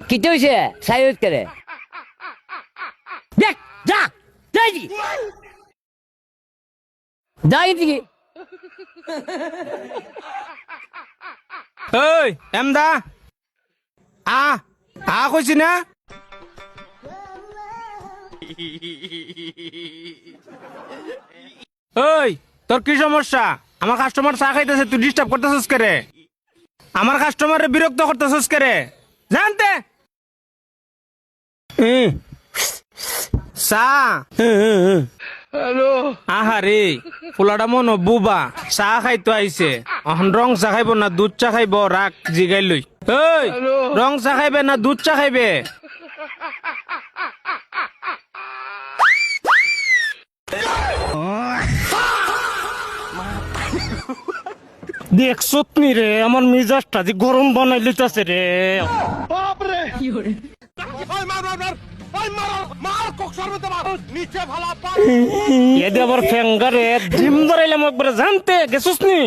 কি হইছে সাইড করে দেখ যা যাই যাই দিকে ওই এমদা কইছি না ওই তোর কি সমস্যা? আমার কাস্টমার চা খাইতেছে, তুই ডিস্টার্ব করতেছিস করে? আমার কাস্টমারে বিরক্ত করতেছিস করে? জানতে চা আহারে ফুলাটা মন বুবা চা খাইতো আইছে, এখন রং চা খাইব না দুধ চা খাইব? রাখ জিগাই লই। ওই রং চা খাইবে না দুধ চা খাইবে? দেখছত নি রে আমার মিজাজটা যে গরম বানাই লিতাছে রে। এদি আবার ফ্যাঙ্গারে ডিম ধরাইলাম একবারে, জানতে গেছস নি?